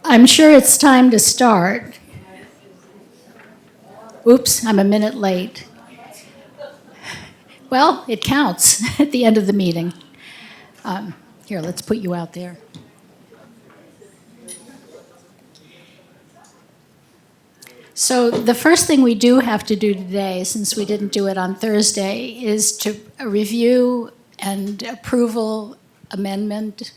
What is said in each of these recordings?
I'm sure it's time to start. Oops, I'm a minute late. Well, it counts at the end of the meeting. Here, let's put you out there. So the first thing we do have to do today, since we didn't do it on Thursday, is to review and approval amendment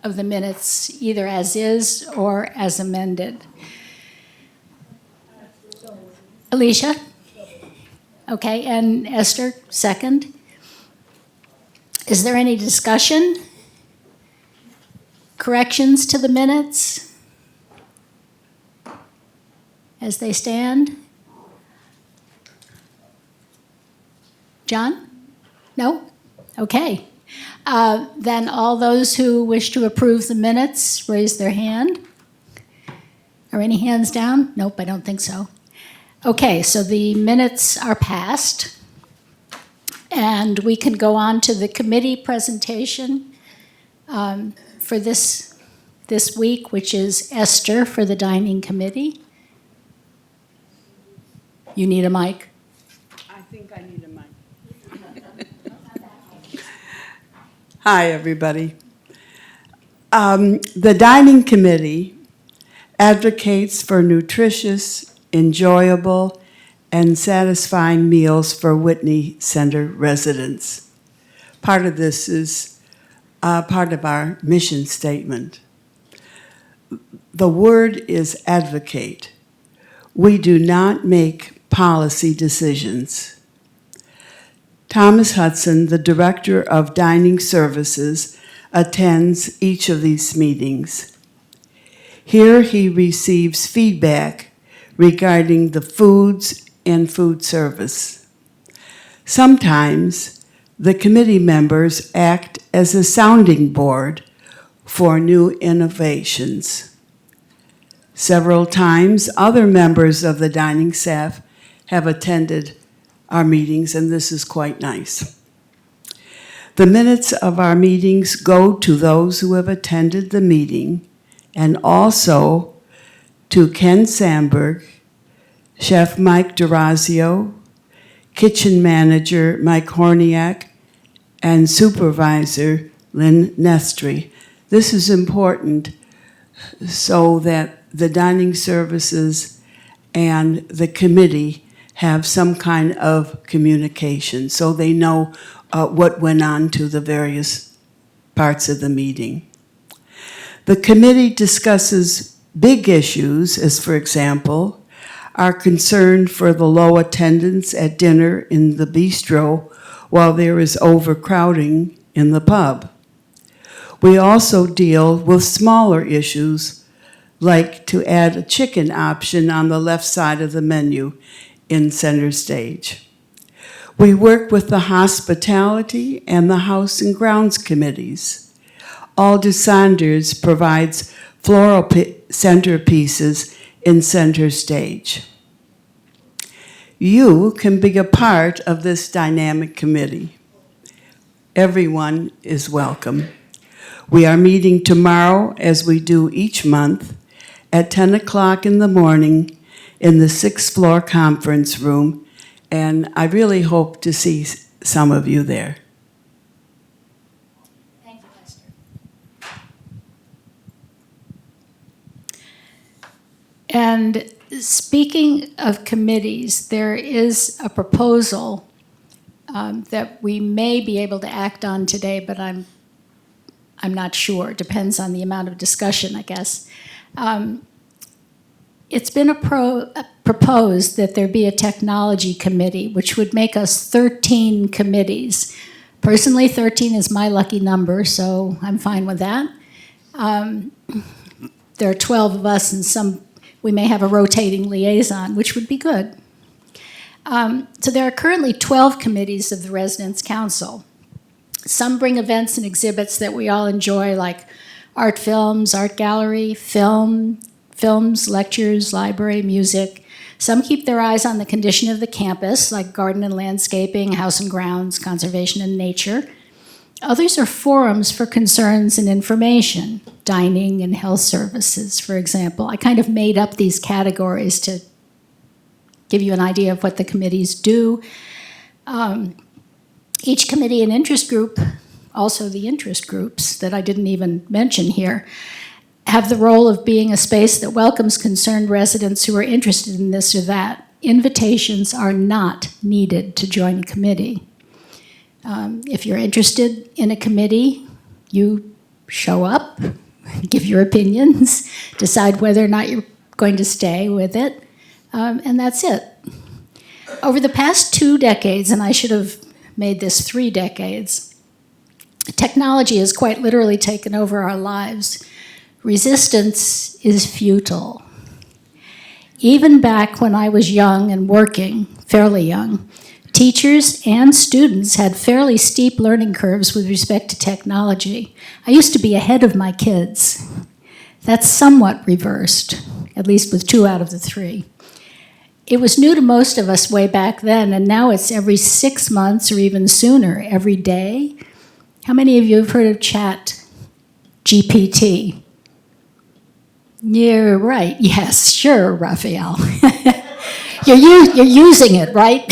of the minutes, either as is or as amended. Alicia? Okay, and Esther, second. Is there any discussion? Corrections to the minutes as they stand? John? No? Okay. Then all those who wish to approve the minutes, raise their hand. Are any hands down? Nope, I don't think so. Okay, so the minutes are passed. And we can go on to the committee presentation for this week, which is Esther for the dining committee. You need a mic? I think I need a mic. Hi, everybody. The dining committee advocates for nutritious, enjoyable, and satisfying meals for Whitney Center residents. Part of this is part of our mission statement. The word is advocate. We do not make policy decisions. Thomas Hudson, the Director of Dining Services, attends each of these meetings. Here he receives feedback regarding the foods and food service. Sometimes the committee members act as a sounding board for new innovations. Several times, other members of the dining staff have attended our meetings, and this is quite nice. The minutes of our meetings go to those who have attended the meeting and also to Ken Sandberg, Chef Mike D'Orazio, Kitchen Manager Mike Horniak, and Supervisor Lynn Nestri. This is important so that the dining services and the committee have some kind of communication, so they know what went on to the various parts of the meeting. The committee discusses big issues, as for example, our concern for the low attendance at dinner in the bistro while there is overcrowding in the pub. We also deal with smaller issues like to add a chicken option on the left side of the menu in center stage. We work with the hospitality and the House and Grounds committees. Alder Saunders provides floral centerpieces in center stage. You can be a part of this dynamic committee. Everyone is welcome. We are meeting tomorrow, as we do each month, at 10 o'clock in the morning in the 6th floor conference room, and I really hope to see some of you there. Thank you, Esther. And speaking of committees, there is a proposal that we may be able to act on today, but I'm not sure. It depends on the amount of discussion, I guess. It's been proposed that there be a technology committee, which would make us 13 committees. Personally, 13 is my lucky number, so I'm fine with that. There are 12 of us, and we may have a rotating liaison, which would be good. So there are currently 12 committees of the Residence Council. Some bring events and exhibits that we all enjoy, like art films, art gallery, films, lectures, library, music. Some keep their eyes on the condition of the campus, like garden and landscaping, house and grounds, conservation and nature. Others are forums for concerns and information. dining and health services, for example. I kind of made up these categories to give you an idea of what the committees do. Each committee and interest group, also the interest groups that I didn't even mention here, have the role of being a space that welcomes concerned residents who are interested in this or that. Invitations are not needed to join a committee. If you're interested in a committee, you show up, give your opinions, decide whether or not you're going to stay with it, and that's it. Over the past 2 decades, and I should have made this 3 decades, technology has quite literally taken over our lives. Resistance is futile. Even back when I was young and working, fairly young, teachers and students had fairly steep learning curves with respect to technology. I used to be ahead of my kids. That's somewhat reversed, at least with 2 out of the 3. It was new to most of us way back then, and now it's every 6 months or even sooner, every day. How many of you have heard of Chat GPT? You're right. Yes, sure, Raphael. You're using it, right?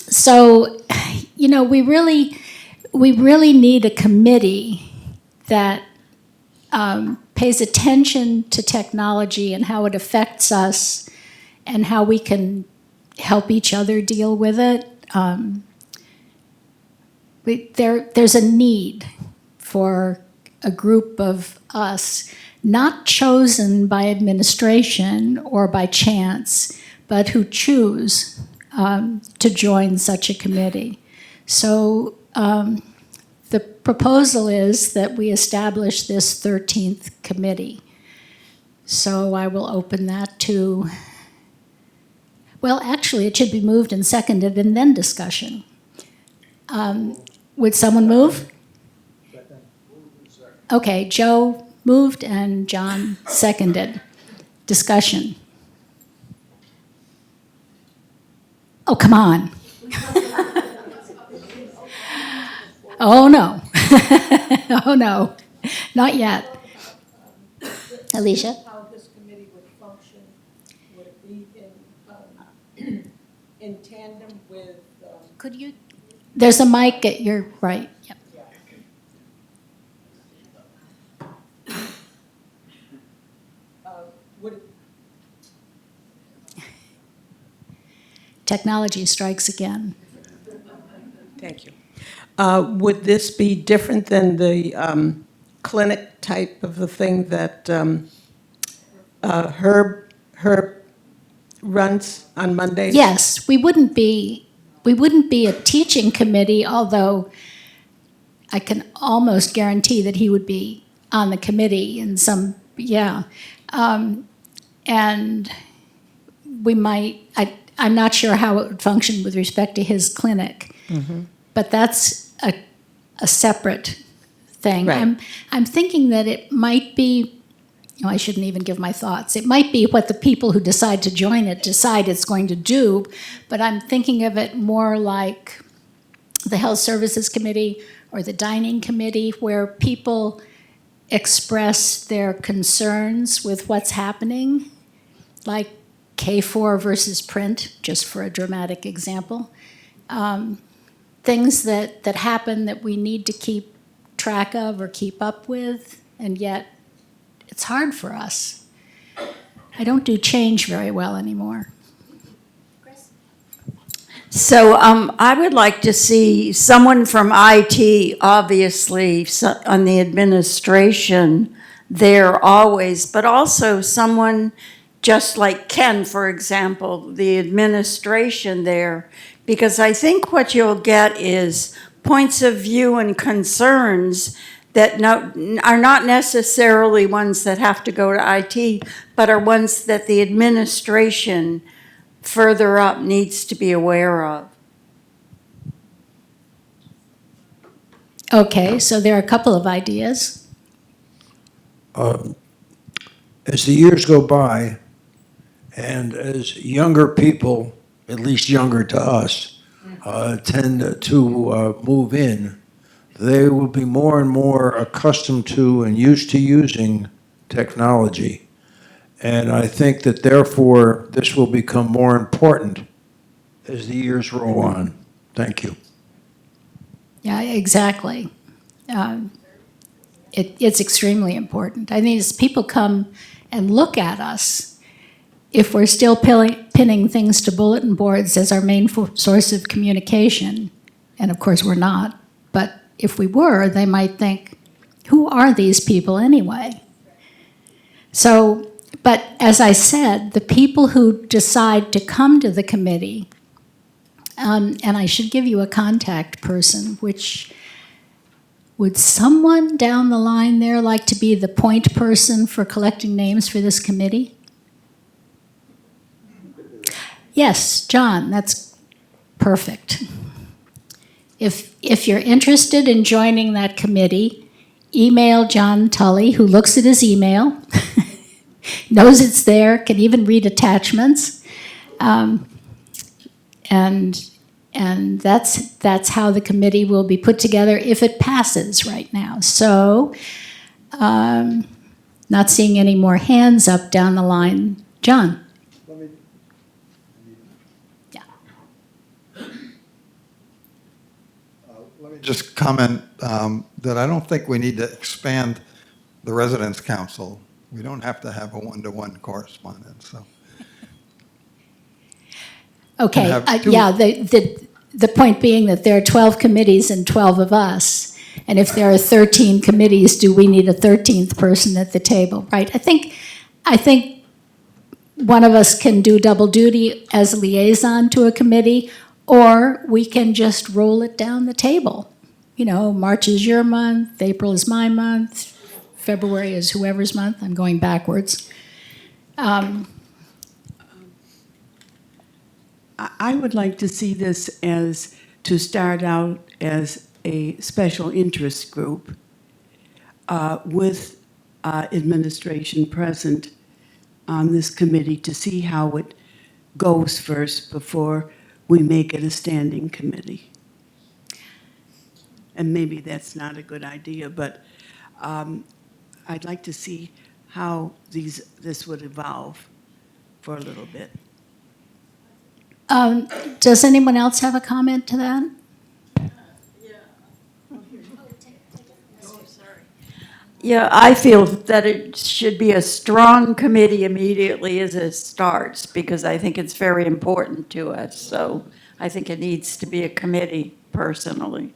So, we really need a committee that pays attention to technology and how it affects us and how we can help each other deal with it. There's a need for a group of us, not chosen by administration or by chance, but who choose to join such a committee. So the proposal is that we establish this 13th committee. So I will open that to, well, actually, it should be moved and seconded and then discussion. Would someone move? Okay, Joe moved and John seconded. Discussion. Oh, come on. Oh, no. Oh, no. Not yet. Alicia? How this committee would function, would it be in tandem with, Could you? There's a mic at your right. Yep. would it, Technology strikes again. thank you. Would this be different than the clinic type of the thing that Herb runs on Mondays? Yes, we wouldn't be a teaching committee, although I can almost guarantee that he would be on the committee in some, yeah. And we might, I'm not sure how it would function with respect to his clinic, but that's a separate thing. Right. I'm thinking that it might be, I shouldn't even give my thoughts. It might be what the people who decide to join it decide it's going to do, but I'm thinking of it more like the Health Services Committee or the Dining Committee, where people express their concerns with what's happening, like K4 versus print, just for a dramatic example. Things that happen that we need to keep track of or keep up with, and yet it's hard for us. I don't do change very well anymore. So I would like to see someone from IT, obviously, on the administration there always, but also someone just like Ken, for example, the administration there, because I think what you'll get is points of view and concerns that are not necessarily ones that have to go to IT, but are ones that the administration further up needs to be aware of. Okay, so there are a couple of ideas. As the years go by, and as younger people, at least younger to us, tend to move in, they will be more and more accustomed to and used to using technology. And I think that therefore, this will become more important as the years roll on. Thank you. Yeah, exactly. It's extremely important. I mean, as people come and look at us, if we're still pinning things to bulletin boards as our main source of communication, and of course we're not, but if we were, they might think, who are these people anyway? So, but as I said, the people who decide to come to the committee, and I should give you a contact person, which would someone down the line there like to be the point person for collecting names for this committee? Yes, John, that's perfect. If you're interested in joining that committee, email John Tully, who looks at his email, knows it's there, can even read attachments. And that's how the committee will be put together if it passes right now. So, not seeing any more hands up down the line. John? Yeah. Let me just comment that I don't think we need to expand the residence council. We don't have to have a one-to-one correspondence, so. Okay, have two- yeah, the point being that there are 12 committees and 12 of us. And if there are 13 committees, do we need a 13th person at the table, right? I think one of us can do double duty as a liaison to a committee, or we can just roll it down the table. You know, March is your month, April is my month, February is whoever's month. I'm going backwards. I would like to see this as, to start out as a special interest group with administration present on this committee to see how it goes first before we make it a standing committee. And maybe that's not a good idea, but I'd like to see how this would evolve for a little bit. Does anyone else have a comment to that? Yeah, I feel that it should be a strong committee immediately as it starts, because I think it's very important to us. So I think it needs to be a committee personally.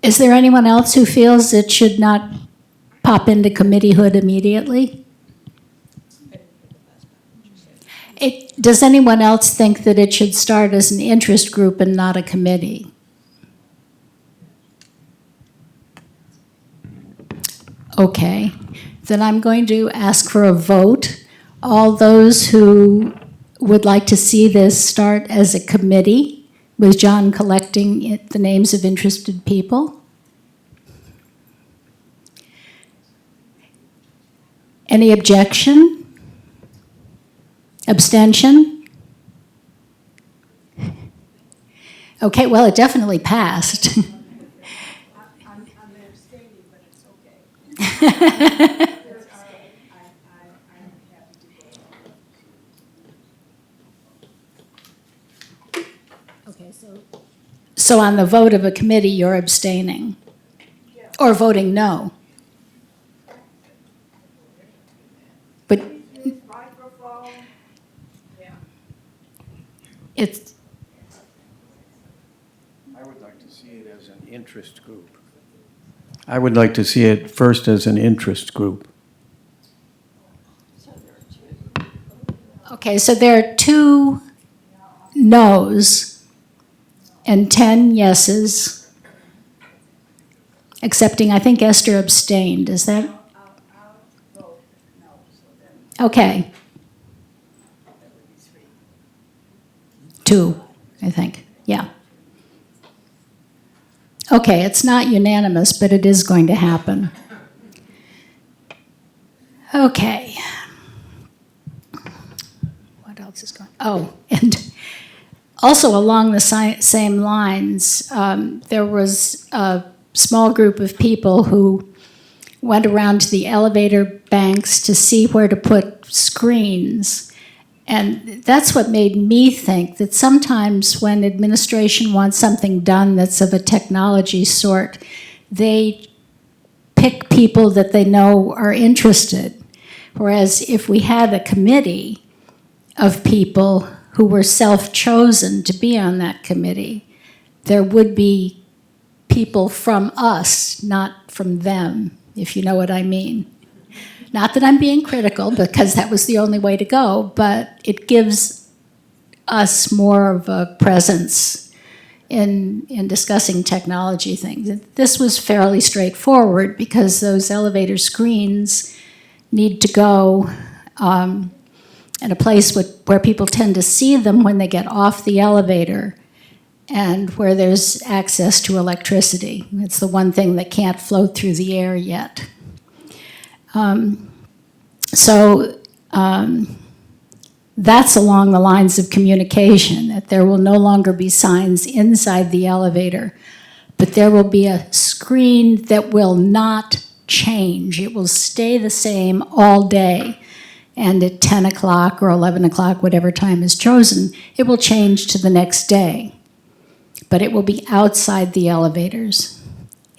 Is there anyone else who feels it should not pop into committeehood immediately? Does anyone else think that it should start as an interest group and not a committee? Okay, then I'm going to ask for a vote. All those who would like to see this start as a committee, with John collecting the names of interested people? Any objection? Abstention? Okay, well, it definitely passed. I'm abstaining, but it's okay. Okay, so on the vote of a committee, you're abstaining? Or voting no? But it's, I would like to see it as an interest group. I would like to see it first as an interest group. okay, so there are 2 noes and 10 yeses, excepting, I think Esther abstained, is that? Okay. 2, I think, yeah. Okay, it's not unanimous, but it is going to happen. Okay. What else is going? Oh, and also along the same lines, there was small group of people who went around to the elevator banks to see where to put screens. And that's what made me think that sometimes when administration wants something done that's of a technology sort, they pick people that they know are interested. Whereas if we had a committee of people who were self-chosen to be on that committee, there would be people from us, not from them, if you know what I mean. Not that I'm being critical, because that was the only way to go, but it gives us more of a presence in discussing technology things. This was fairly straightforward because those elevator screens need to go in a place where people tend to see them when they get off the elevator and where there's access to electricity. It's the one thing that can't float through the air yet. That's along the lines of communication, that there will no longer be signs inside the elevator, but there will be a screen that will not change. It will stay the same all day. And at 10 o'clock or 11 o'clock, whatever time is chosen, it will change to the next day. But it will be outside the elevators.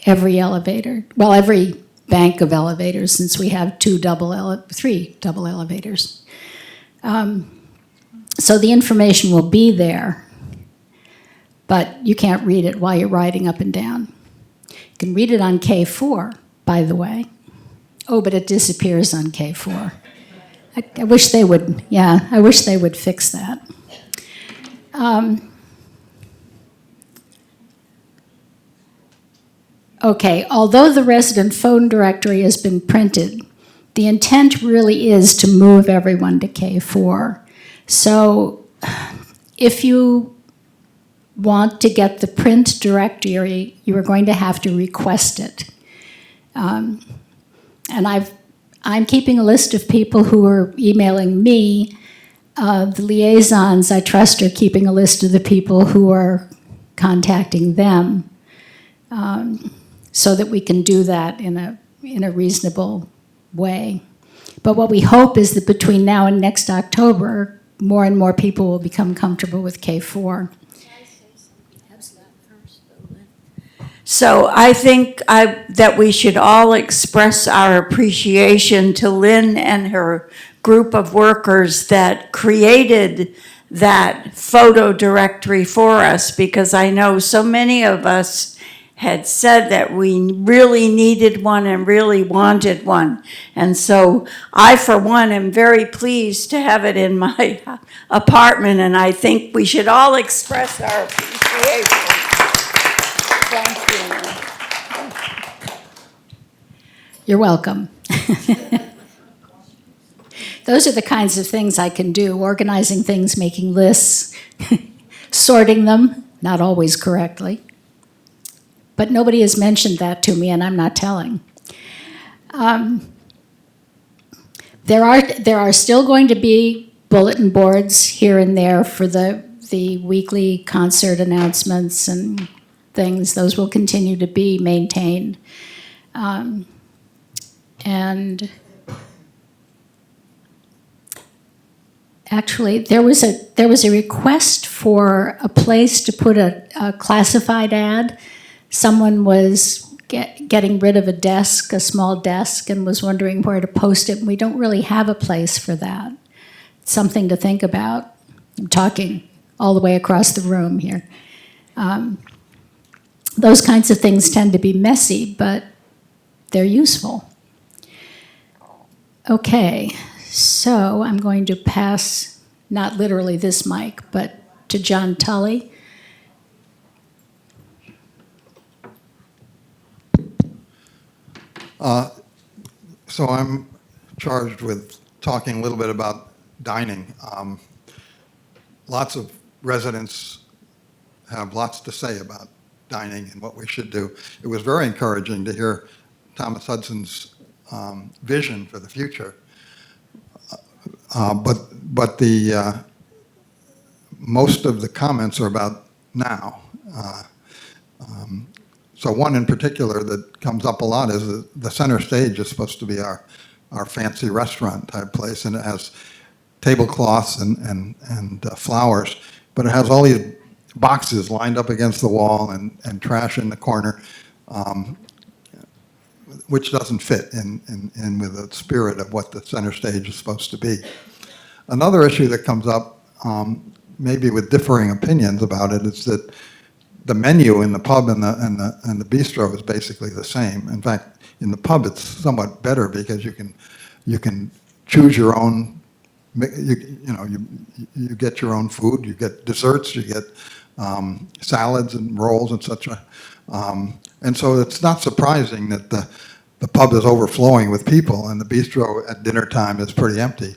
Every elevator, well, every bank of elevators, since we have three double elevators. So the information will be there, but you can't read it while you're riding up and down. You can read it on K4, by the way. Oh, but it disappears on K4. I wish they would, I wish they would fix that. Okay, although the resident phone directory has been printed, the intent really is to move everyone to K4. So if you want to get the print directory, you are going to have to request it. And I'm keeping a list of people who are emailing me. The liaisons, I trust, are keeping a list of the people who are contacting them, so that we can do that in a reasonable way. But what we hope is that between now and next October, more and more people will become comfortable with K4. So I think that we should all express our appreciation to Lynn and her group of workers that created that photo directory for us, because I know so many of us had said that we really needed one and really wanted one. And so I, for one, am very pleased to have it in my apartment, and I think we should all express our appreciation. Thank you. You're welcome. Those are the kinds of things I can do, organizing things, making lists, sorting them, not always correctly. But nobody has mentioned that to me, and I'm not telling. There are still going to be bulletin boards here and there for the weekly concert announcements and things. Those will continue to be maintained. And actually, there was a request for a place to put a classified ad. Someone was getting rid of a small desk, and was wondering where to post it. And we don't really have a place for that. It's something to think about. I'm talking all the way across the room here. Those kinds of things tend to be messy, but they're useful. Okay, so I'm going to pass, not literally this mic, but to John Tully. So I'm charged with talking a little bit about dining. Lots of residents have lots to say about dining and what we should do. It was very encouraging to hear Thomas Hudson's vision for the future. But the most of the comments are about now. So one in particular that comes up a lot is the center stage is supposed to be our fancy restaurant type place, and it has tablecloths and flowers, but it has all these boxes lined up against the wall and trash in the corner, which doesn't fit in with the spirit of what the center stage is supposed to be. Another issue that comes up, maybe with differing opinions about it, is that the menu in the pub and the bistro is basically the same. In fact, in the pub it's somewhat better because you can choose your own. You get your own food. You get desserts. You get salads and rolls, etc. And so it's not surprising that the pub is overflowing with people, and the bistro at dinner time is pretty empty.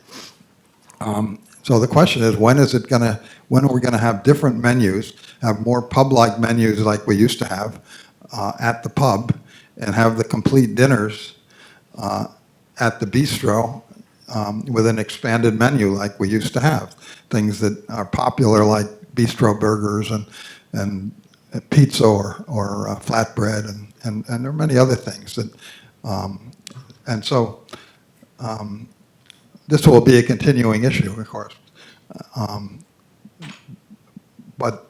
So the question is, when are we gonna have different menus, have more pub-like menus like we used to have at the pub, and have the complete dinners at the bistro with an expanded menu like we used to have. Things that are popular like bistro burgers and pizza or flatbread and there are many other things that, and so this will be a continuing issue, of course. But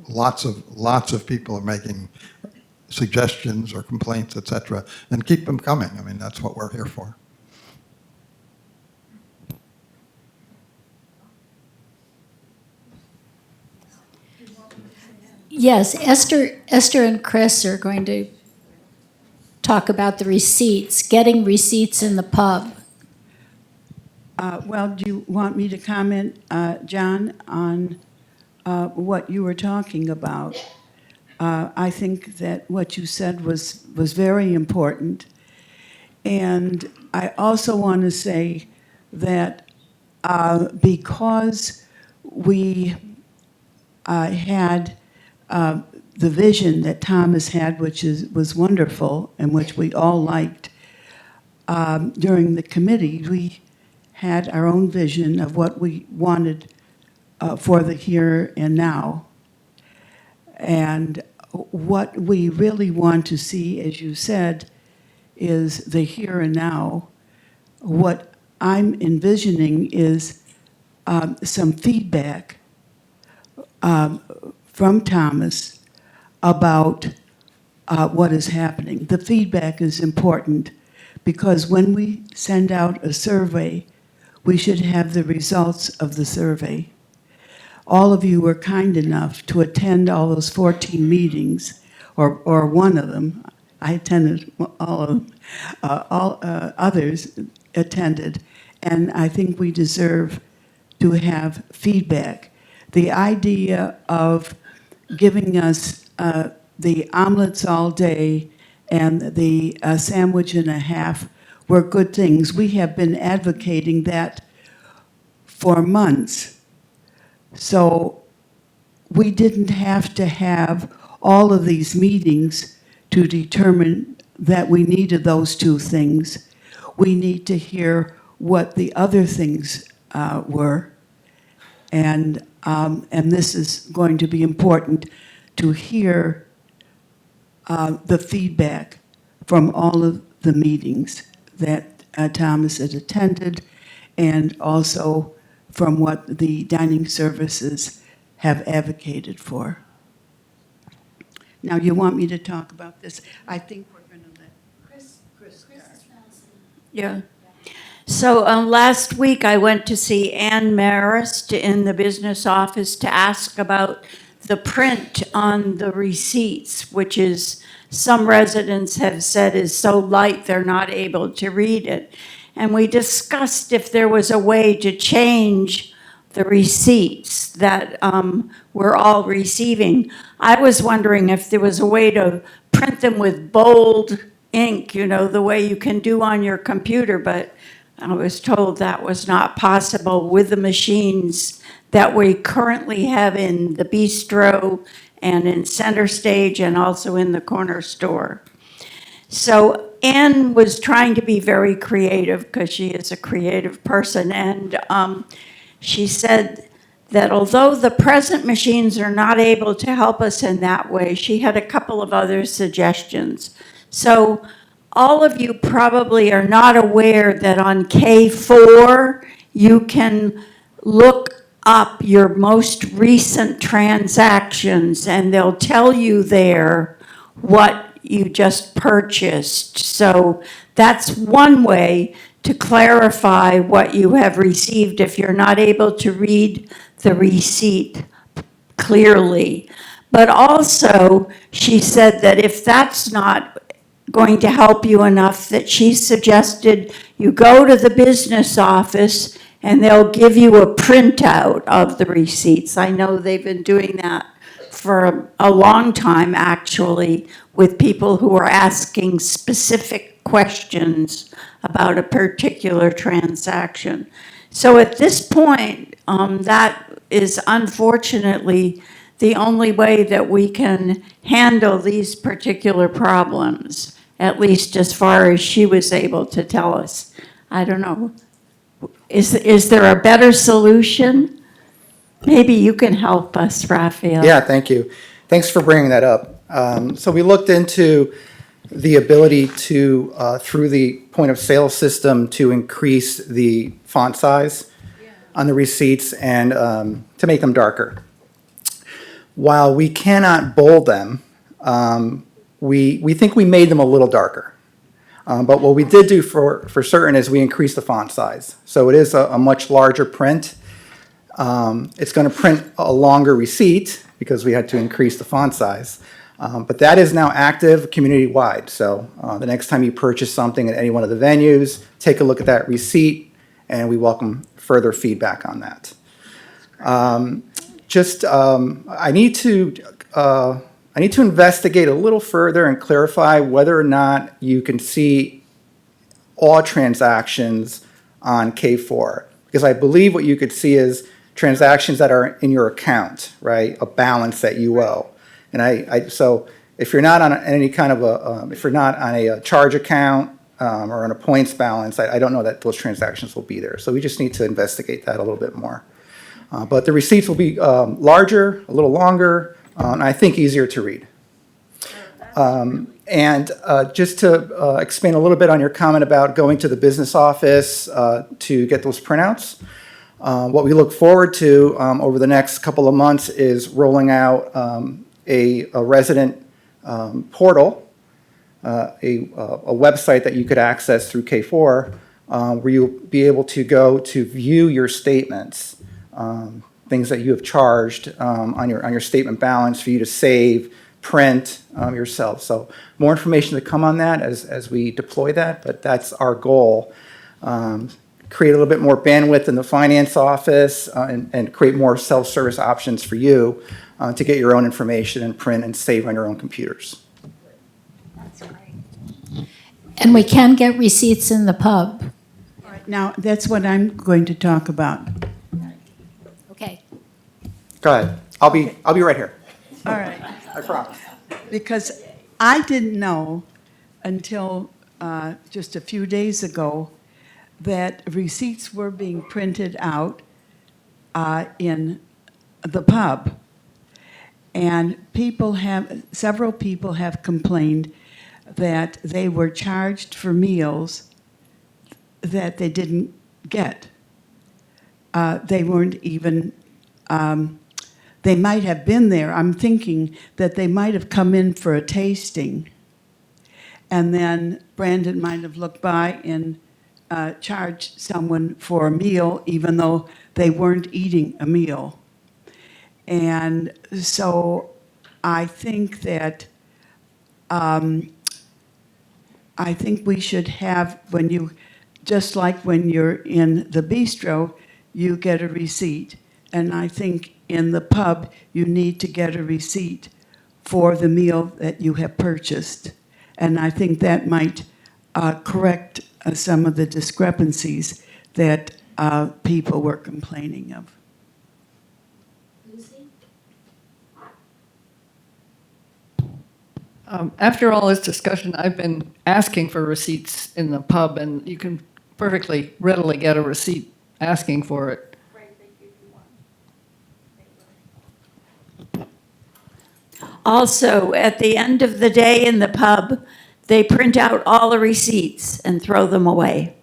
lots of people are making suggestions or complaints, etc., and keep them coming. I mean, that's what we're here for. Yes, Esther and Chris are going to talk about the receipts, getting receipts in the pub. Well, do you want me to comment, John, on what you were talking about? I think that what you said was very important. And I also want to say that because we had the vision that Thomas had, which was wonderful and which we all liked, during the committee, we had our own vision of what we wanted for the here and now. And what we really want to see, as you said, is the here and now. What I'm envisioning is some feedback from Thomas about what is happening. The feedback is important because when we send out a survey, we should have the results of the survey. All of you were kind enough to attend all those 14 meetings, or one of them. I attended all of them. Others attended, and I think we deserve to have feedback. The idea of giving us the omelets all day and the sandwich and a half were good things. We have been advocating that for months. So we didn't have to have all of these meetings to determine that we needed those two things. We need to hear what the other things were. And this is going to be important to hear the feedback from all of the meetings that Thomas had attended, and also from what the dining services have advocated for. Now, you want me to talk about this? I think we're going to let Chris start. Yeah. So last week I went to see Ann Marist in the business office to ask about the print on the receipts, which is, some residents have said is so light they're not able to read it. And we discussed if there was a way to change the receipts that we're all receiving. I was wondering if there was a way to print them with bold ink, you know, the way you can do on your computer, but I was told that was not possible with the machines that we currently have in the bistro and in Center Stage and also in the corner store. So Anne was trying to be very creative because she is a creative person, and she said that although the present machines are not able to help us in that way, she had a couple of other suggestions. So all of you probably are not aware that on K4, you can look up your most recent transactions and they'll tell you there what you just purchased. So that's one way to clarify what you have received if you're not able to read the receipt clearly. But also, she said that if that's not going to help you enough, that she suggested you go to the business office and they'll give you a printout of the receipts. I know they've been doing that for a long time, actually, with people who are asking specific questions about a particular transaction. So at this point, that is unfortunately the only way that we can handle these particular problems, at least as far as she was able to tell us. I don't know. Is there a better solution? Maybe you can help us, Raphael. Yeah, thank you. Thanks for bringing that up. So we looked into the ability to, through the point of sale system, to increase the font size on the receipts and to make them darker. While we cannot bold them, we think we made them a little darker. But what we did do for certain is we increased the font size. So it is a much larger print. It's going to print a longer receipt because we had to increase the font size. But that is now active community-wide. So the next time you purchase something at any one of the venues, take a look at that receipt, and we welcome further feedback on that. I need to investigate a little further and clarify whether or not you can see all transactions on K4. Because I believe what you could see is transactions that are in your account, right? A balance that you owe. And so if you're not on any kind of if you're not on a charge account or on a points balance, I don't know that those transactions will be there. So we just need to investigate that a little bit more. But the receipts will be larger, a little longer, and I think easier to read. And just to expand a little bit on your comment about going to the business office to get those printouts, what we look forward to over the next couple of months is rolling out a resident portal, a website that you could access through K4, where you'll be able to go to view your statements, things that you have charged on your statement balance for you to save, print yourself. So more information to come on that as we deploy that, but that's our goal. Create a little bit more bandwidth in the finance office and create more self-service options for you to get your own information and print and save on your own computers. And we can get receipts in the pub. Now, that's what I'm going to talk about. Okay. Go ahead. I'll be right here. All right. I promise. Because I didn't know until just a few days ago that receipts were being printed out in the pub. And several people have complained that they were charged for meals that they didn't get. They weren't even, they might have been there. I'm thinking that they might have come in for a tasting. And then Brandon might have looked by and charged someone for a meal, even though they weren't eating a meal. And so I think that, I think we should have, just like when you're in the bistro, you get a receipt. And I think in the pub, you need to get a receipt for the meal that you have purchased. And I think that might correct some of the discrepancies that people were complaining of. After all this discussion, I've been asking for receipts in the pub, and you can perfectly readily get a receipt asking for it. Also, at the end of the day in the pub, they print out all the receipts and throw them away.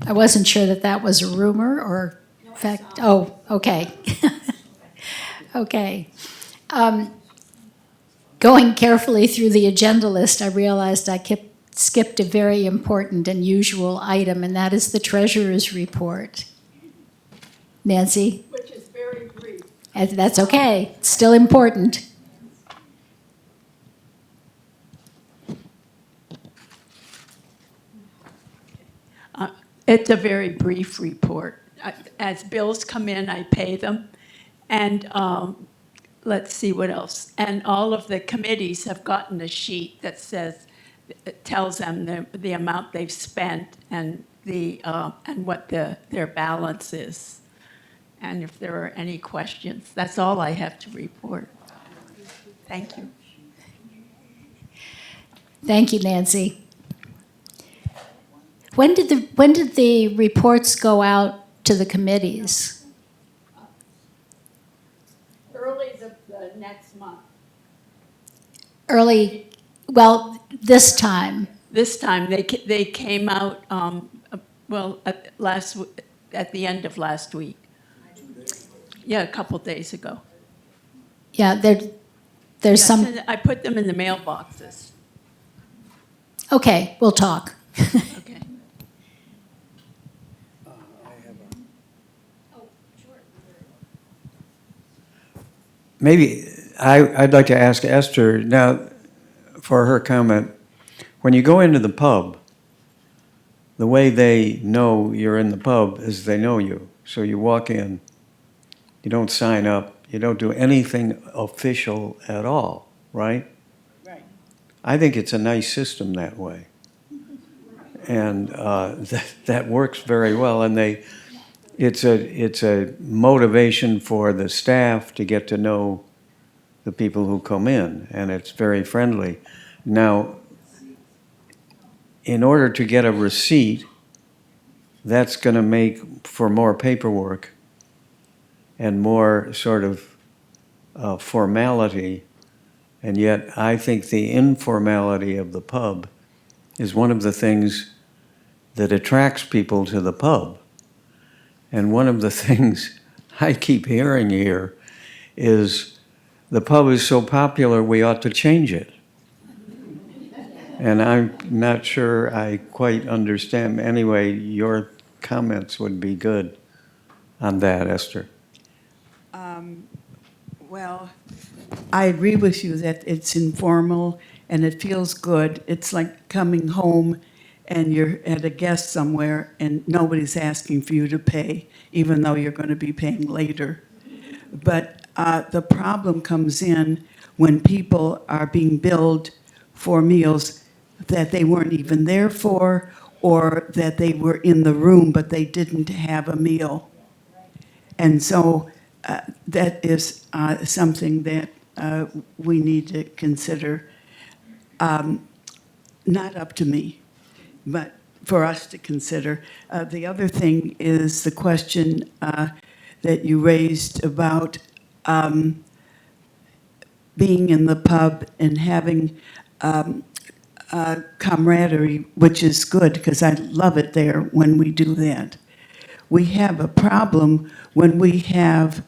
I wasn't sure that that was a rumor or fact. Oh, okay. Okay. Going carefully through the agenda list, I realized I skipped a very important and usual item, and that is the treasurer's report. Nancy? Which is very brief. That's okay. It's still important. It's a very brief report. As bills come in, I pay them. And let's see what else. And all of the committees have gotten a sheet that says, it tells them the amount they've spent and what their balance is. And if there are any questions, that's all I have to report. Thank you. Thank you, Nancy. When did the reports go out to the committees? Early the next month. Early, well, this time. This time, they came out, at the end of last week. Yeah, a couple days ago. Yeah, there's some, I put them in the mailboxes. okay, we'll talk. Okay. Maybe I'd like to ask Esther now for her comment. When you go into the pub, the way they know you're in the pub is they know you. So you walk in, you don't sign up, you don't do anything official at all, right? Right. I think it's a nice system that way. And that works very well. And it's a motivation for the staff to get to know the people who come in, and it's very friendly. Now, in order to get a receipt, that's going to make for more paperwork and more sort of formality. And yet, I think the informality of the pub is one of the things that attracts people to the pub. And one of the things I keep hearing here is the pub is so popular, we ought to change it. And I'm not sure I quite understand. Anyway, your comments would be good on that, Esther. Well, I agree with you that it's informal and it feels good. It's like coming home and you're at a guest somewhere and nobody's asking for you to pay, even though you're going to be paying later. But the problem comes in when people are being billed for meals that they weren't even there for, or that they were in the room but they didn't have a meal. And so that is something that we need to consider. Not up to me, but for us to consider. The other thing is the question that you raised about being in the pub and having camaraderie, which is good because I love it there when we do that. We have a problem when we have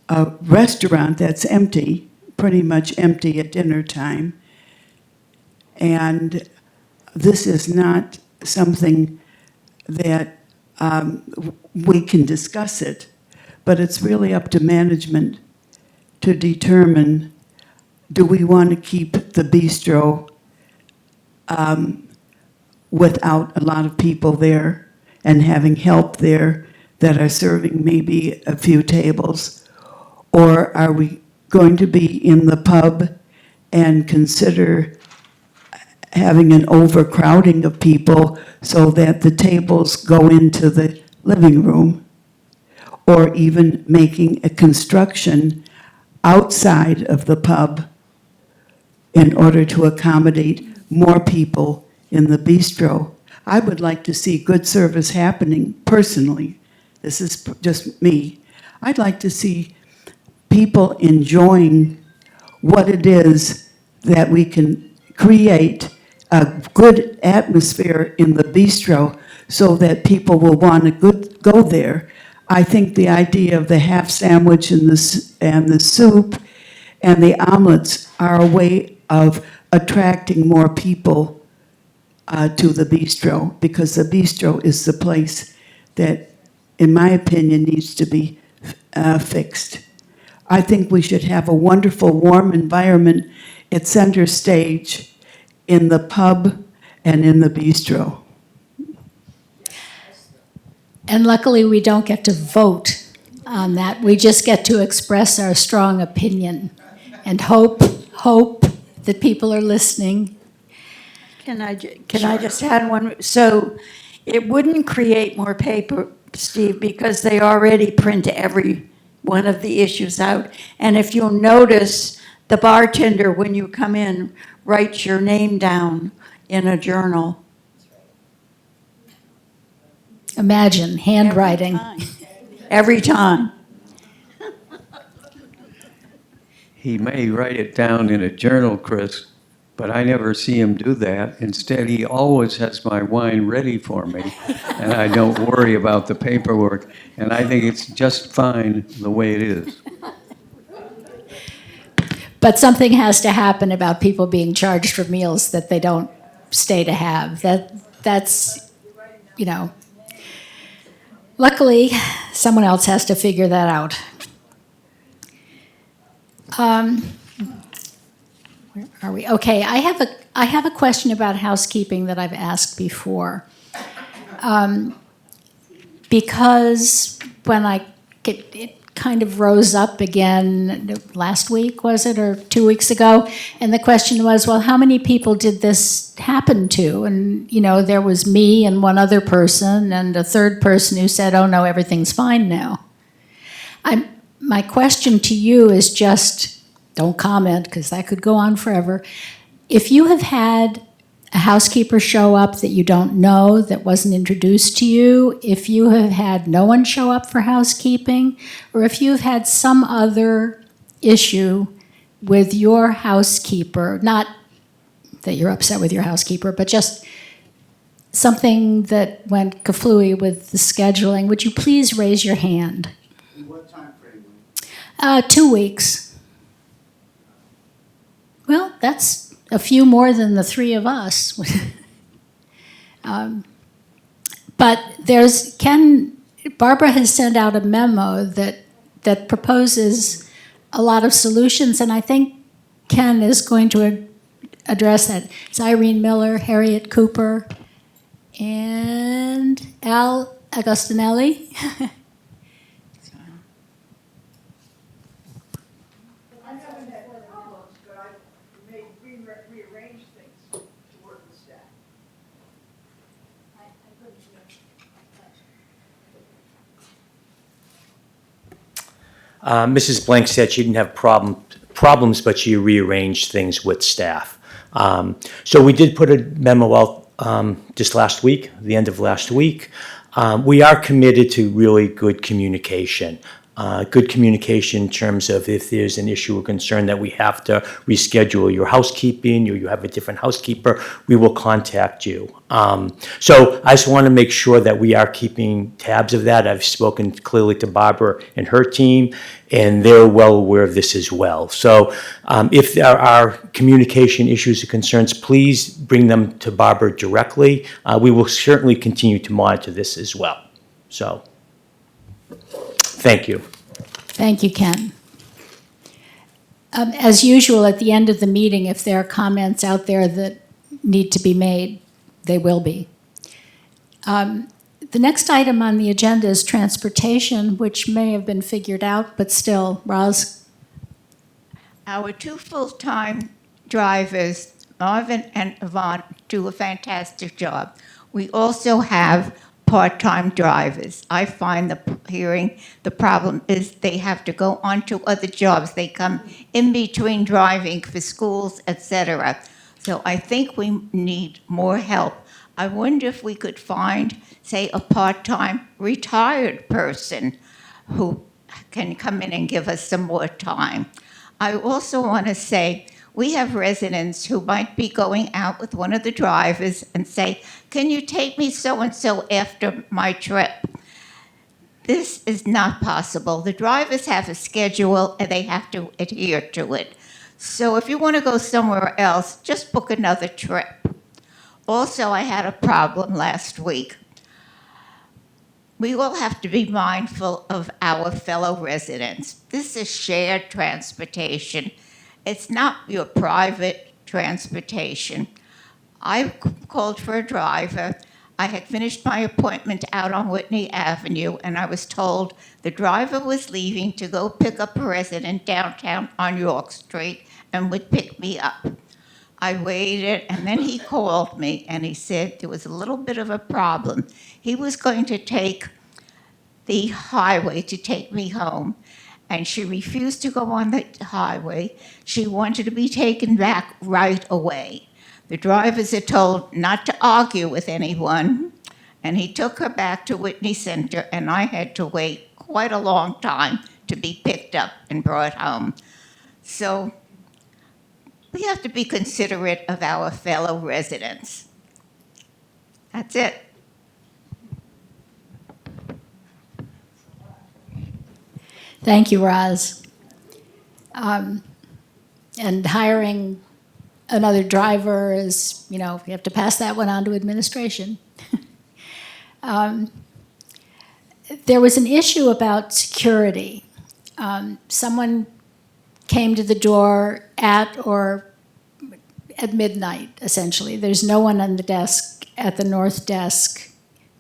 a restaurant that's empty, pretty much empty at dinner time, and this is not something that we can discuss it, but it's really up to management to determine, do we want to keep the bistro without a lot of people there and having help there that are serving maybe a few tables? Or are we going to be in the pub and consider having an overcrowding of people so that the tables go into the living room? Or even making a construction outside of the pub in order to accommodate more people in the bistro? I would like to see good service happening personally. This is just me. I'd like to see people enjoying what it is that we can create a good atmosphere in the bistro so that people will want to go there. I think the idea of the half sandwich and the soup and the omelets are a way of attracting more people to the bistro, because the bistro is the place that, in my opinion, needs to be fixed. I think we should have a wonderful, warm environment at center stage in the pub and in the bistro. And luckily, we don't get to vote on that. We just get to express our strong opinion and hope that people are listening. Can I just add one? So it wouldn't create more paper, Steve, because they already print every one of the issues out. And if you'll notice, the bartender, when you come in, writes your name down in a journal. Imagine handwriting. Every time. He may write it down in a journal, Chris, but I never see him do that. Instead, he always has my wine ready for me, and I don't worry about the paperwork. And I think it's just fine the way it is. But something has to happen about people being charged for meals that they don't stay to have. That's, you know. Luckily, someone else has to figure that out. Where are we? Okay, I have a question about housekeeping that I've asked before. Because when it kind of rose up again last week, was it, or 2 weeks ago? And the question was, well, how many people did this happen to? And, you know, there was me and one other person and a third person who said, oh, no, everything's fine now. My question to you is just, don't comment, because that could go on forever. If you have had a housekeeper show up that you don't know, that wasn't introduced to you, if you have had no one show up for housekeeping, or if you've had some other issue with your housekeeper, not that you're upset with your housekeeper, but just something that went kaflooey with the scheduling, would you please raise your hand? What time frame? 2 weeks. Well, that's a few more than the three of us. But Barbara has sent out a memo that proposes a lot of solutions, and I think Ken is going to address that. It's Irene Miller, Harriet Cooper, and Al Agostinelli. Mrs. Blank said she didn't have problems, but she rearranged things with staff. So we did put a memo out just last week, the end of last week. We are committed to really good communication. Good communication in terms of if there's an issue or concern that we have to reschedule your housekeeping or you have a different housekeeper, we will contact you. So I just want to make sure that we are keeping tabs of that. I've spoken clearly to Barbara and her team, and they're well aware of this as well. So if there are communication issues or concerns, please bring them to Barbara directly. We will certainly continue to monitor this as well. So. Thank you. Thank you, Ken. As usual, at the end of the meeting, if there are comments out there that need to be made, they will be. The next item on the agenda is transportation, which may have been figured out, but still, Roz? Our two full-time drivers, Marvin and Yvonne, do a fantastic job. We also have part-time drivers. I find the problem is they have to go on to other jobs. They come in between driving for schools, etc. So I think we need more help. I wonder if we could find, say, a part-time retired person who can come in and give us some more time. I also want to say, we have residents who might be going out with one of the drivers and say, can you take me so-and-so after my trip? This is not possible. The drivers have a schedule and they have to adhere to it. So if you want to go somewhere else, just book another trip. Also, I had a problem last week. We all have to be mindful of our fellow residents. This is shared transportation. It's not your private transportation. I called for a driver. I had finished my appointment out on Whitney Avenue, and I was told the driver was leaving to go pick up a resident downtown on York Street and would pick me up. I waited, and then he called me, and he said there was a little bit of a problem. He was going to take the highway to take me home, and she refused to go on the highway. She wanted to be taken back right away. The drivers are told not to argue with anyone, and he took her back to Whitney Center, and I had to wait quite a long time to be picked up and brought home. So we have to be considerate of our fellow residents. That's it. Thank you, Roz. And hiring another driver is, you know, you have to pass that one on to administration. There was an issue about security. Someone came to the door at midnight, essentially. There's no one on the desk at the north desk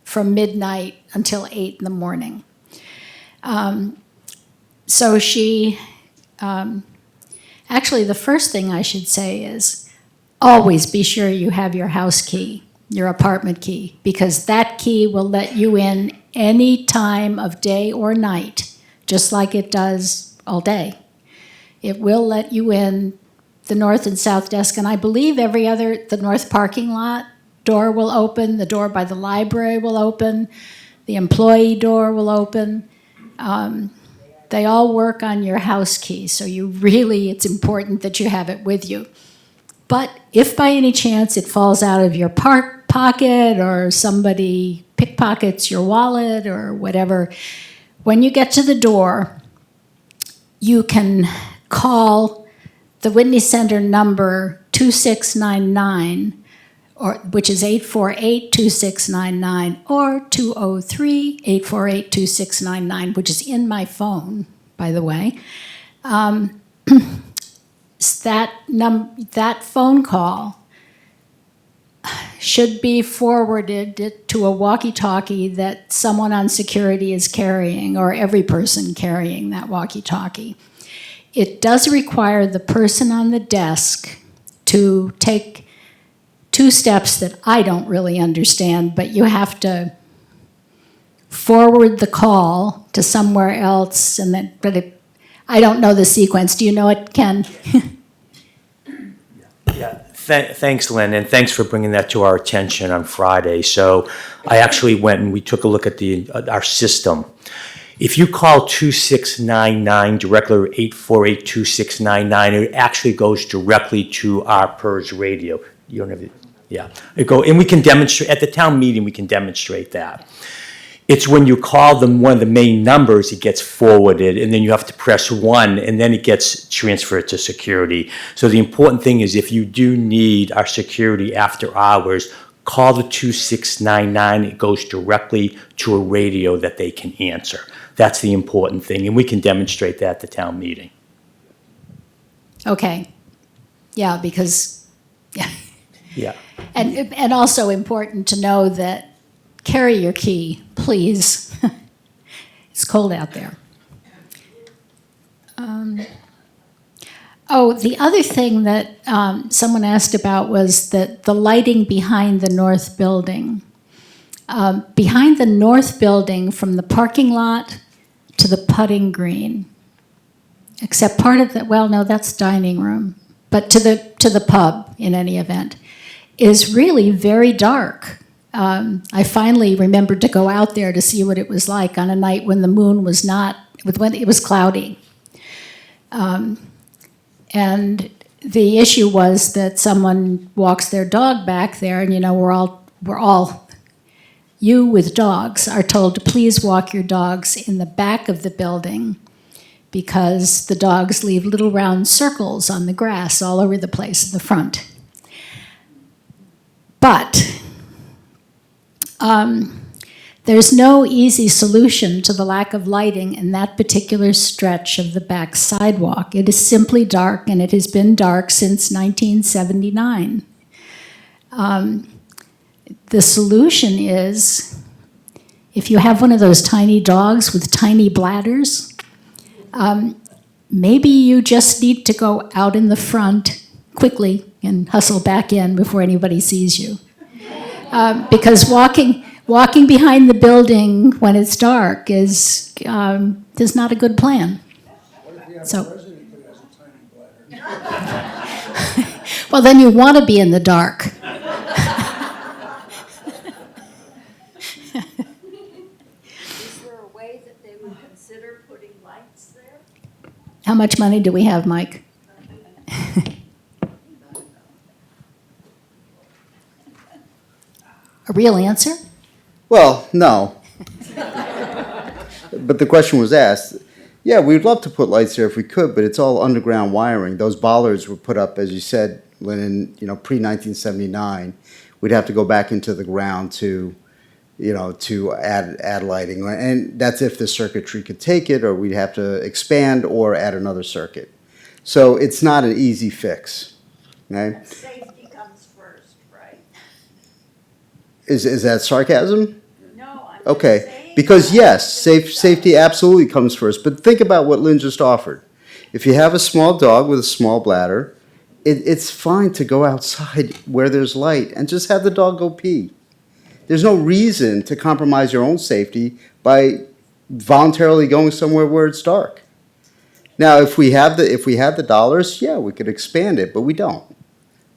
from midnight until 8 in the morning. So she, actually the first thing I should say is always be sure you have your house key, your apartment key, because that key will let you in any time of day or night, just like it does all day. It will let you in the north and south desk, and I believe the north parking lot door will open, the door by the library will open, the employee door will open. They all work on your house key, so it's important that you have it with you. But if by any chance it falls out of your pocket or somebody pickpockets your wallet or whatever, when you get to the door, you can call the Whitney Center number 2699, which is 848-2699, or 203-848-2699, which is in my phone, by the way. That phone call should be forwarded to a walkie-talkie that someone on security is carrying, or every person carrying that walkie-talkie. It does require the person on the desk to take 2 steps that I don't really understand, but you have to forward the call to somewhere else, and then, I don't know the sequence. Do you know it, Ken? Yeah, thanks, Lynn, and thanks for bringing that to our attention on Friday. So I actually went and we took a look at our system. If you call 2699 directly, or 848-2699, it actually goes directly to our PERS radio. You don't have it. Yeah, and we can demonstrate at the town meeting. We can demonstrate that. It's when you call one of the main numbers, it gets forwarded, and then you have to press 1, and then it gets transferred to security. So the important thing is, if you do need our security after hours, call the 2699. It goes directly to a radio that they can answer. That's the important thing, and we can demonstrate that at the town meeting. Okay. Yeah, because, yeah. Yeah. And also important to know that carry your key, please. It's cold out there. The other thing that someone asked about was that the lighting behind the north building. Behind the north building, from the parking lot to the putting green, except part of that, well, no, that's dining room, but to the pub, in any event, is really very dark. I finally remembered to go out there to see what it was like on a night when the moon was not when it was cloudy. And the issue was that someone walks their dog back there, and we're all, you with dogs are told to please walk your dogs in the back of the building because the dogs leave little round circles on the grass all over the place in the front. But there's no easy solution to the lack of lighting in that particular stretch of the back sidewalk. It is simply dark, and it has been dark since 1979. The solution is, if you have one of those tiny dogs with tiny bladders, maybe you just need to go out in the front quickly and hustle back in before anybody sees you. Because walking behind the building when it's dark is not a good plan. So, well, then you want to be in the dark. Is there a way that they would consider putting lights there? How much money do we have, Mike? A real answer? Well, no. But the question was asked. Yeah, we'd love to put lights there if we could, but it's all underground wiring. Those bollards were put up, as you said, Lynn, pre-1979. We'd have to go back into the ground to add lighting. And that's if the circuitry could take it, or we'd have to expand or add another circuit. So it's not an easy fix. Okay? Safety comes first, right? Is that sarcasm? No, I'm Okay, just saying. because yes, safety absolutely comes first, but think about what Lynn just offered. If you have a small dog with a small bladder, it's fine to go outside where there's light and just have the dog go pee. There's no reason to compromise your own safety by voluntarily going somewhere where it's dark. Now, if we had the dollars, yeah, we could expand it, but we don't.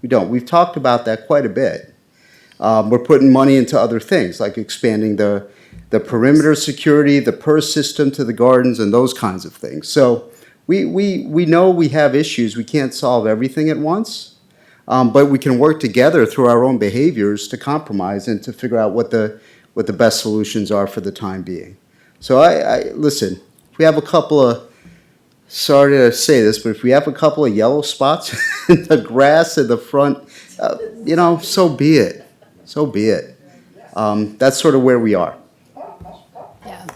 We've talked about that quite a bit. We're putting money into other things, like expanding the perimeter security, the PERS system to the gardens, and those kinds of things. So we know we have issues. We can't solve everything at once, but we can work together through our own behaviors to compromise and to figure out what the best solutions are for the time being. So I listen, if we have a couple of, sorry to say this, but if we have a couple of yellow spots in the grass in the front, so be it. So be it. That's sort of where we are. Yeah.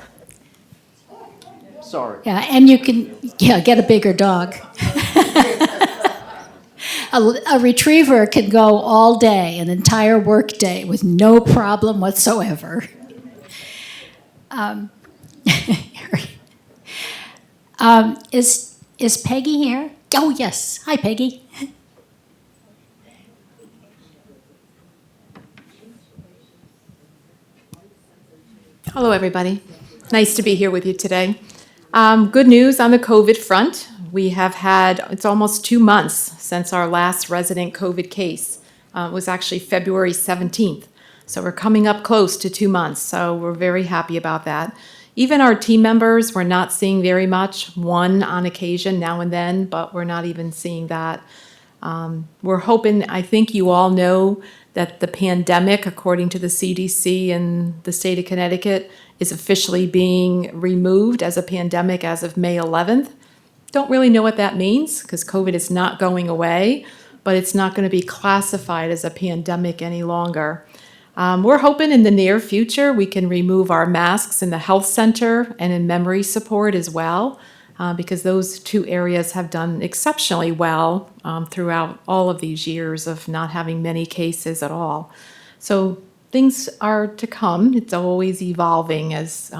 Sorry. Yeah, and you can get a bigger dog. A retriever can go all day, an entire work day, with no problem whatsoever. Is Peggy here? Oh, yes. Hi, Peggy. Hello, everybody. Nice to be here with you today. Good news on the COVID front. We have had, it's almost 2 months since our last resident COVID case. It was actually February 17th. So we're coming up close to 2 months. So we're very happy about that. Even our team members, we're not seeing very much, one on occasion now and then, but we're not even seeing that. We're hoping, I think you all know that the pandemic, according to the CDC and the state of Connecticut, is officially being removed as a pandemic as of May 11th. Don't really know what that means because COVID is not going away, but it's not going to be classified as a pandemic any longer. We're hoping in the near future we can remove our masks in the health center and in memory support as well, because those two areas have done exceptionally well throughout all of these years of not having many cases at all. So things are to come. It's always evolving as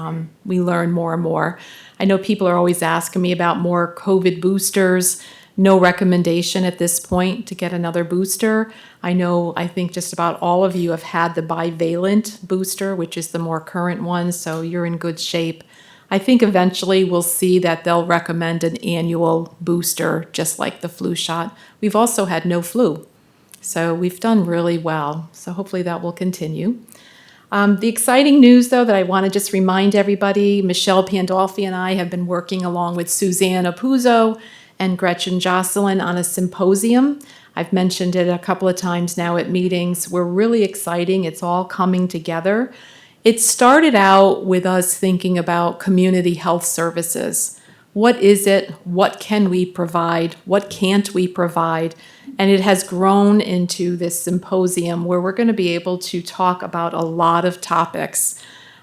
we learn more and more. I know people are always asking me about more COVID boosters. No recommendation at this point to get another booster. I think just about all of you have had the bivalent booster, which is the more current one, so you're in good shape. I think eventually we'll see that they'll recommend an annual booster, just like the flu shot. We've also had no flu, so we've done really well. So hopefully that will continue. The exciting news, though, that I want to just remind everybody, Michelle Pandolfi and I have been working along with Suzanne Apuzzo and Gretchen Jocelyn on a symposium. I've mentioned it a couple of times now at meetings. We're really exciting. It's all coming together. It started out with us thinking about community health services. What is it? What can we provide? What can't we provide? And it has grown into this symposium where we're going to be able to talk about a lot of topics.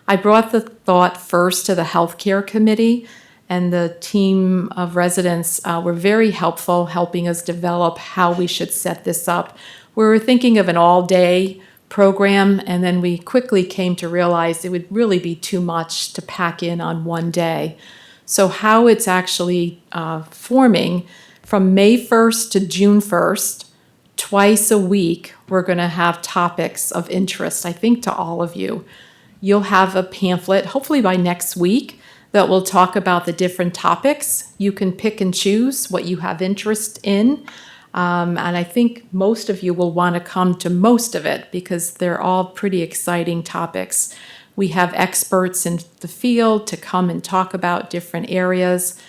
I brought the thought first to the healthcare committee, and the team of residents were very helpful, helping us develop how we should set this up. We were thinking of an all-day program, and then we quickly came to realize it would really be too much to pack in on one day. So how it's actually forming, from May 1st to June 1st, twice a week, we're going to have topics of interest, I think, to all of you. You'll have a pamphlet, hopefully by next week, that will talk about the different topics. You can pick and choose what you have interest in. And I think most of you will want to come to most of it because they're all pretty exciting topics. We have experts in the field to come and talk about different areas.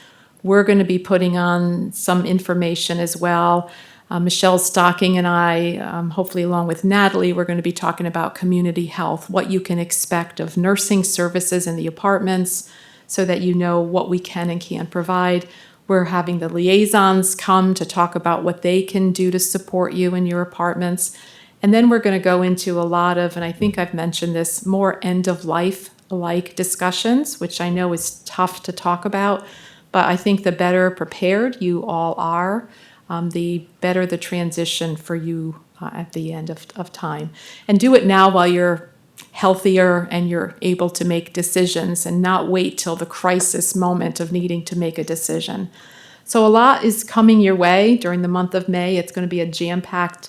We're going to be putting on some information as well. Michelle Stocking and I, hopefully along with Natalie, we're going to be talking about community health, what you can expect of nursing services in the apartments so that you know what we can and can't provide. We're having the liaisons come to talk about what they can do to support you in your apartments. And then we're going to go into a lot of, and I think I've mentioned this, more end-of-life-like discussions, which I know is tough to talk about, but I think the better prepared you all are, the better the transition for you at the end of time. And do it now while you're healthier and you're able to make decisions and not wait till the crisis moment of needing to make a decision. So a lot is coming your way during the month of May. It's going to be a jam-packed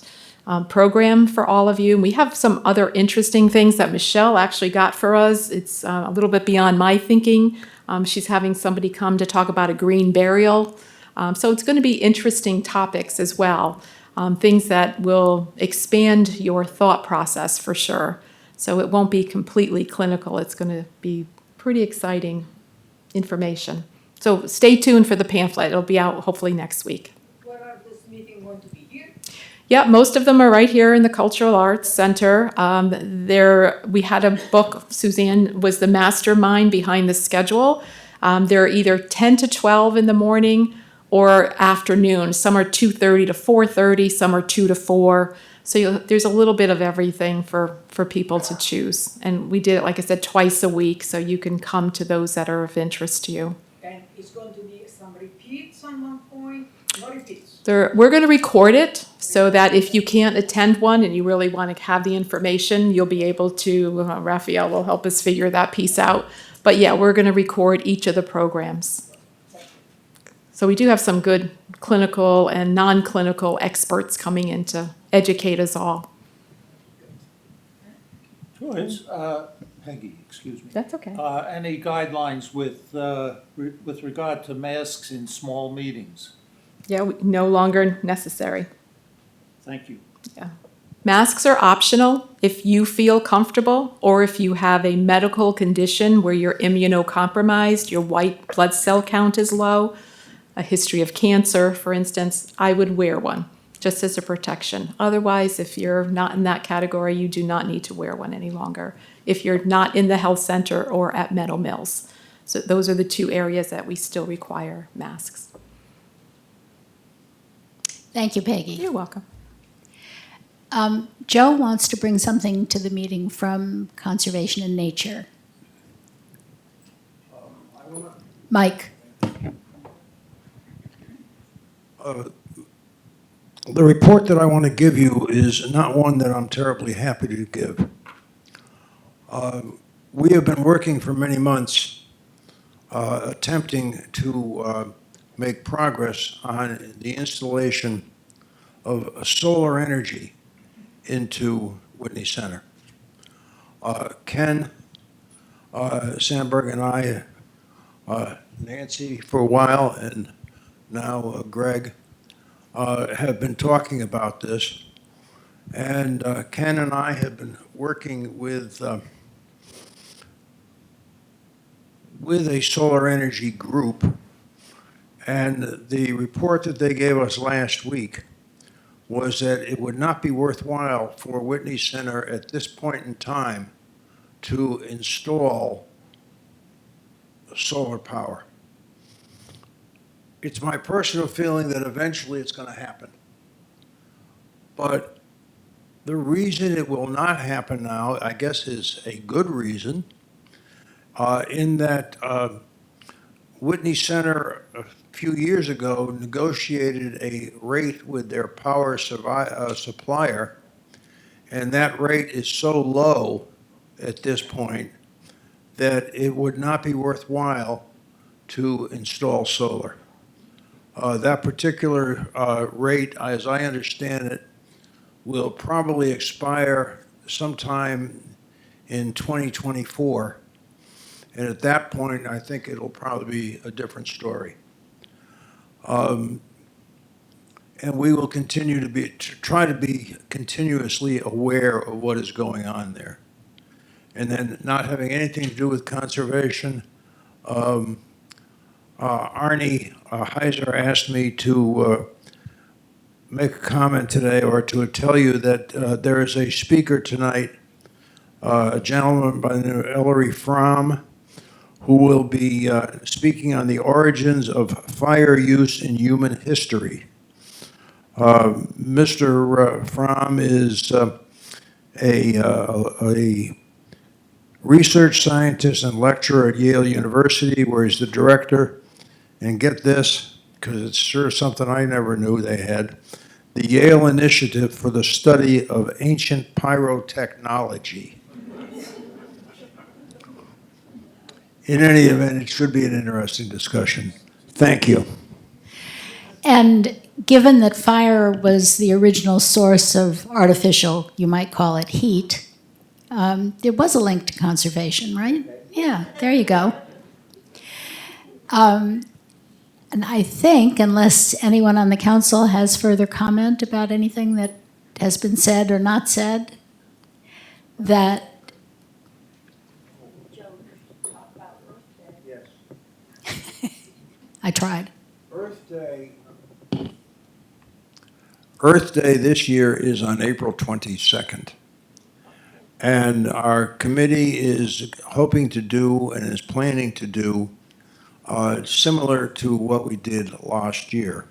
program for all of you. And we have some other interesting things that Michelle actually got for us. It's a little bit beyond my thinking. She's having somebody come to talk about a green burial. So it's going to be interesting topics as well, things that will expand your thought process for sure. So it won't be completely clinical. It's going to be pretty exciting information. So stay tuned for the pamphlet. It'll be out hopefully next week. What are this meeting going to be here? Yeah, most of them are right here in the Cultural Arts Center. We had a book, Suzanne was the mastermind behind the schedule. They're either 10 to 12 in the morning or afternoon. Some are 2:30 to 4:30, some are 2 to 4. So there's a little bit of everything for people to choose. And we did it, like I said, twice a week, so you can come to those that are of interest to you. And it's going to be some repeats on one point, no repeats. We're going to record it so that if you can't attend one and you really want to have the information, you'll be able to, Raphael will help us figure that piece out. But yeah, we're going to record each of the programs. So we do have some good clinical and non-clinical experts coming in to educate us all. Joyce, Peggy, excuse me. That's okay. Any guidelines with regard to masks in small meetings? Yeah, no longer necessary. Thank you. Yeah. Masks are optional if you feel comfortable or if you have a medical condition where you're immunocompromised, your white blood cell count is low, a history of cancer, for instance, I would wear one just as a protection. Otherwise, if you're not in that category, you do not need to wear one any longer. If you're not in the health center or at Meadow Mills. So those are the two areas that we still require masks. Thank you, Peggy. You're welcome. Joe wants to bring something to the meeting from Conservation and Nature. Mike. The report that I want to give you is not one that I'm terribly happy to give. We have been working for many months attempting to make progress on the installation of solar energy into Whitney Center. Ken Sandberg and I, Nancy for a while, and now Greg, have been talking about this. And Ken and I have been working with with a solar energy group, and the report that they gave us last week was that it would not be worthwhile for Whitney Center at this point in time to install solar power. It's my personal feeling that eventually it's going to happen. But the reason it will not happen now, I guess, is a good reason, in that Whitney Center a few years ago negotiated a rate with their power supplier, and that rate is so low at this point that it would not be worthwhile to install solar. That particular rate, as I understand it, will probably expire sometime in 2024. And at that point, I think it'll probably be a different story. And we will continue to try to be continuously aware of what is going on there. And then not having anything to do with conservation, Arnie Heiser asked me to make a comment today, or to tell you that there is a speaker tonight, a gentleman by the name of Ellery Fromm, who will be speaking on the origins of fire use in human history. Mr. Fromm is a research scientist and lecturer at Yale University, where he's the director, and get this, because it's sure something I never knew they had, the Yale Initiative for the Study of Ancient Pyrotechnology. In any event, it should be an interesting discussion. Thank you. And given that fire was the original source of artificial, you might call it, heat, there was a link to conservation, right? Yeah, there you go. And I think, unless anyone on the council has further comment about anything that has been said or not said, that I tried. Earth Day this year is on April 22nd. And our committee is hoping to do and is planning to do similar to what we did last year.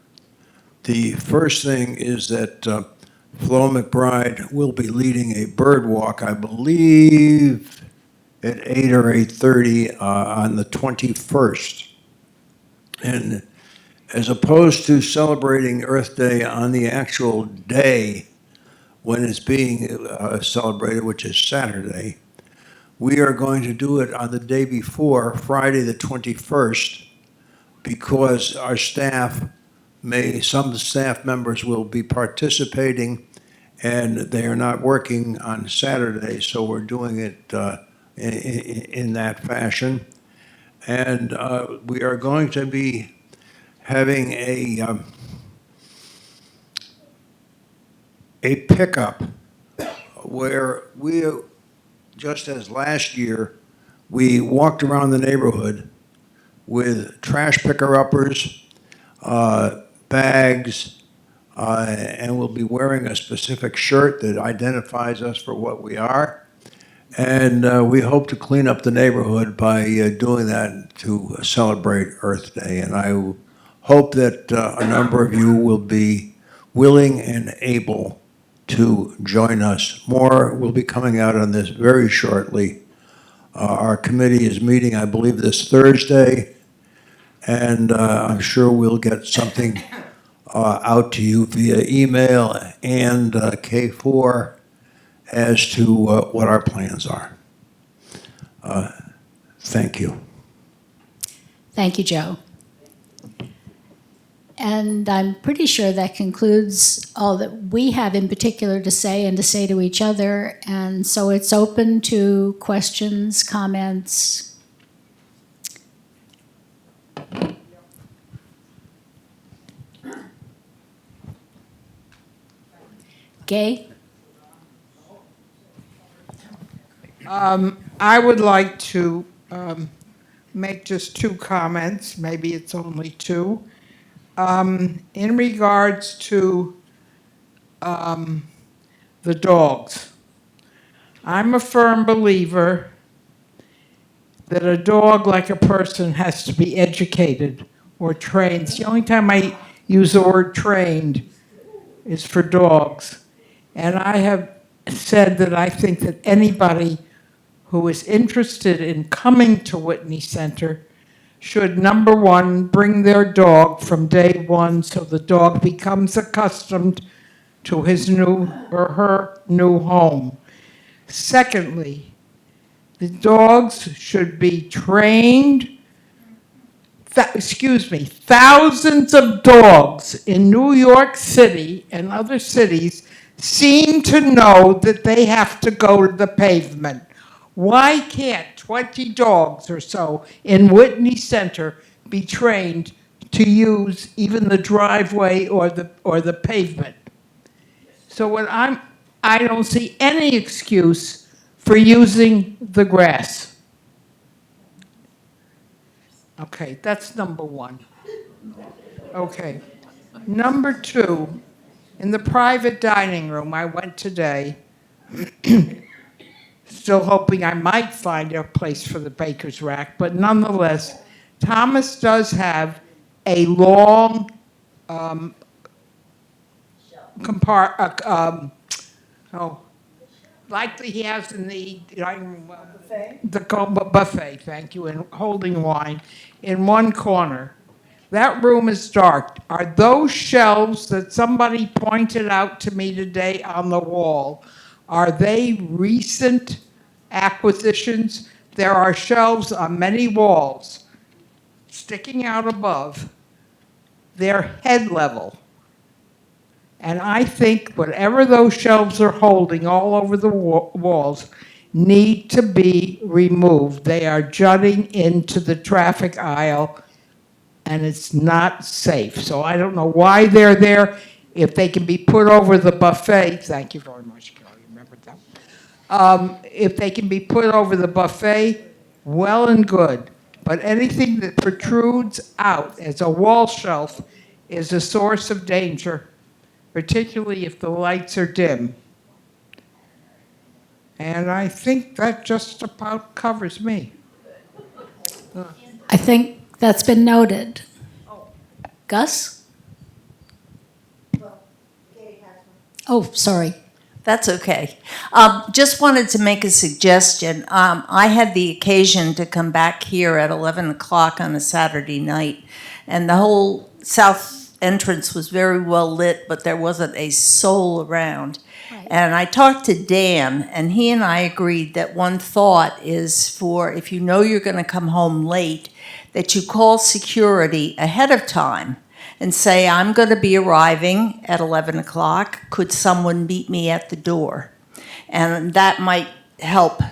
The first thing is that Flo McBride will be leading a bird walk, I believe, at 8 or 8:30 on the 21st. And as opposed to celebrating Earth Day on the actual day when it's being celebrated, which is Saturday, we are going to do it on the day before, Friday the 21st, because our staff some staff members will be participating, and they are not working on Saturday, so we're doing it in that fashion. And we are going to be having a pickup where we, just as last year, we walked around the neighborhood with trash picker-uppers, bags, and we'll be wearing a specific shirt that identifies us for what we are. And we hope to clean up the neighborhood by doing that to celebrate Earth Day. And I hope that a number of you will be willing and able to join us. More will be coming out on this very shortly. Our committee is meeting, I believe, this Thursday, and I'm sure we'll get something out to you via email and K4 as to what our plans are. Thank you. Thank you, Joe. And I'm pretty sure that concludes all that we have in particular to say and to say to each other. And so it's open to questions, comments. Gay? I would like to make just two comments. Maybe it's only two. In regards to the dogs, I'm a firm believer that a dog, like a person, has to be educated or trained. It's the only time I use the word trained is for dogs. And I have said that I think that anybody who is interested in coming to Whitney Center should, number one, bring their dog from day one so the dog becomes accustomed to his new or her new home. Secondly, the dogs should be trained. Thousands of dogs in New York City and other cities seem to know that they have to go to the pavement. Why can't 20 dogs or so in Whitney Center be trained to use even the driveway or the pavement? So I don't see any excuse for using the grass. Okay, that's number one. Okay. Number two, in the private dining room I went today, still hoping I might find a place for the baker's rack, but nonetheless, Thomas does have a long likely he has in the dining room, the buffet, thank you, and holding wine in one corner. That room is dark. Are those shelves that somebody pointed out to me today on the wall, are they recent acquisitions? There are shelves on many walls sticking out above. They're head level. And I think whatever those shelves are holding all over the walls need to be removed. They are jutting into the traffic aisle, and it's not safe. So I don't know why they're there. If they can be put over the buffet, thank you very much, Carol, you remembered that. If they can be put over the buffet, well and good. But anything that protrudes out as a wall shelf is a source of danger, particularly if the lights are dim. And I think that just about covers me. I think that's been noted. Gus? Oh, sorry. That's okay. Just wanted to make a suggestion. I had the occasion to come back here at 11 o'clock on a Saturday night, and the whole south entrance was very well lit, but there wasn't a soul around. Right. And I talked to Dan, and he and I agreed that one thought is for, if you know you're going to come home late, that you call security ahead of time and say, I'm going to be arriving at 11 o'clock. Could someone meet me at the door? And that might help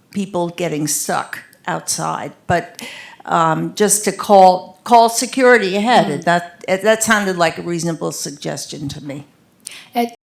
people getting stuck outside. But just to call security ahead, that sounded like a reasonable suggestion to me.